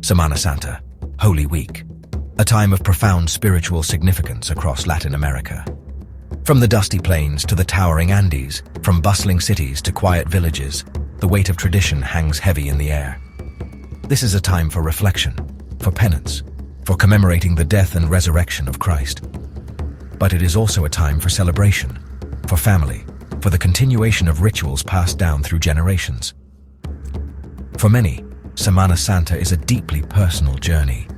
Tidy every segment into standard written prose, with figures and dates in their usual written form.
Semana Santa, Holy Week, a time of profound spiritual significance across Latin America. From the dusty plains to the towering Andes, from bustling cities to quiet villages, the weight of tradition hangs heavy in the air. This is a time for reflection, for penance, for commemorating the death and resurrection of Christ. But it is also a time for celebration, for family, for the continuation of rituals passed down through generations. For many, Semana Santa is a deeply personal journey,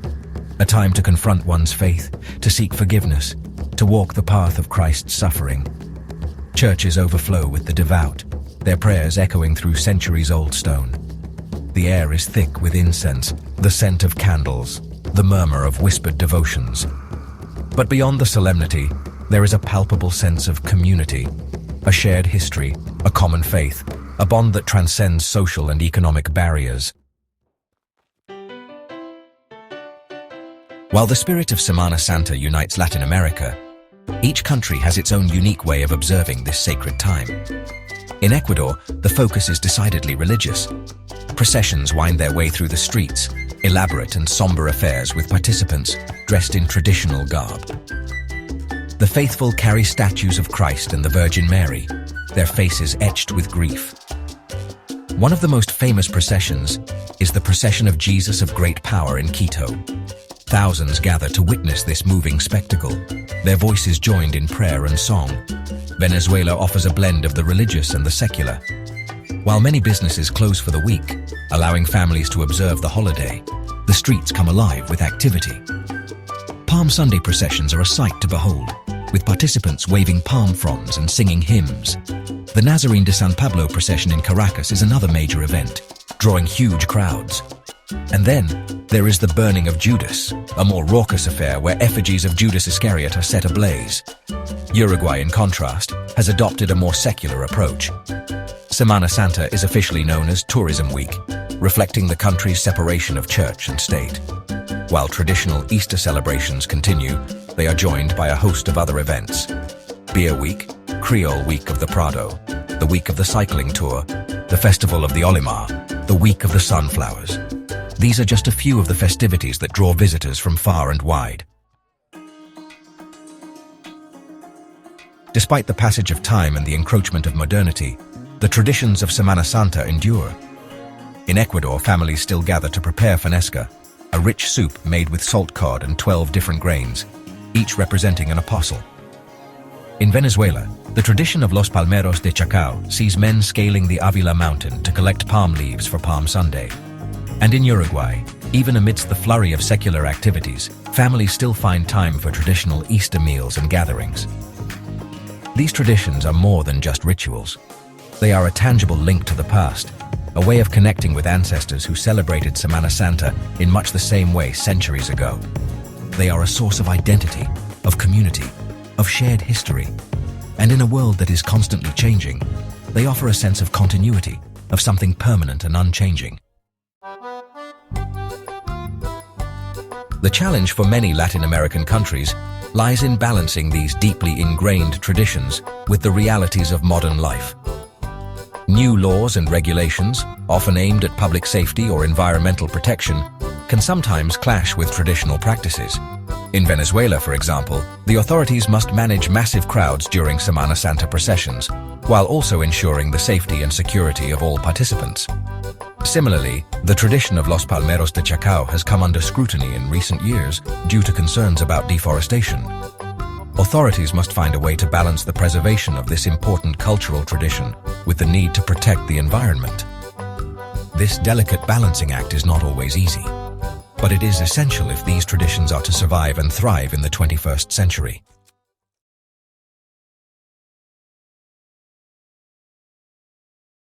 a time to confront one's faith, to seek forgiveness, to walk the path of Christ's suffering. Churches overflow with the devout, their prayers echoing through centuries-old stone. The air is thick with incense, the scent of candles, the murmur of whispered devotions. But beyond the solemnity, there is a palpable sense of community, a shared history, a common faith, a bond that transcends social and economic barriers. While the spirit of Semana Santa unites Latin America, each country has its own unique way of observing this sacred time. In Ecuador, the focus is decidedly religious. Processions wind their way through the streets, elaborate and somber affairs with participants dressed in traditional garb. The faithful carry statues of Christ and the Virgin Mary, their faces etched with grief. One of the most famous processions is the Procession of Jesus of Great Power in Quito. Thousands gather to witness this moving spectacle, their voices joined in prayer and song. Venezuela offers a blend of the religious and the secular. While many businesses close for the week, allowing families to observe the holiday, the streets come alive with activity. Palm Sunday processions are a sight to behold, with participants waving palm fronds and singing hymns. The Nazarene de San Pablo procession in Caracas is another major event, drawing huge crowds. And then, there is the Burning of Judas, a more raucous affair where effigies of Judas Iscariot are set ablaze. Uruguay, in contrast, has adopted a more secular approach. Semana Santa is officially known as Tourism Week, reflecting the country's separation of church and state. While traditional Easter celebrations continue, they are joined by a host of other events. Beer Week, Creole Week of the Prado, the Week of the Cycling Tour, the Festival of the Olimar, the Week of the Sunflowers. These are just a few of the festivities that draw visitors from far and wide. Despite the passage of time and the encroachment of modernity, the traditions of Semana Santa endure. In Ecuador, families still gather to prepare fanesca, a rich soup made with salt cod and 12 different grains, each representing an apostle. In Venezuela, the tradition of Los Palmeros de Chacao sees men scaling the Avila mountain to collect palm leaves for Palm Sunday. And in Uruguay, even amidst the flurry of secular activities, families still find time for traditional Easter meals and gatherings. These traditions are more than just rituals. They are a tangible link to the past, a way of connecting with ancestors who celebrated Semana Santa in much the same way centuries ago. They are a source of identity, of community, of shared history. And in a world that is constantly changing, they offer a sense of continuity, of something permanent and unchanging. The challenge for many Latin American countries lies in balancing these deeply ingrained traditions with the realities of modern life. New laws and regulations, often aimed at public safety or environmental protection, can sometimes clash with traditional practices. In Venezuela, for example, the authorities must manage massive crowds during Semana Santa processions, while also ensuring the safety and security of all participants. Similarly, the tradition of Los Palmeros de Chacao has come under scrutiny in recent years due to concerns about deforestation. Authorities must find a way to balance the preservation of this important cultural tradition with the need to protect the environment. This delicate balancing act is not always easy, but it is essential if these traditions are to survive and thrive in the 21st century.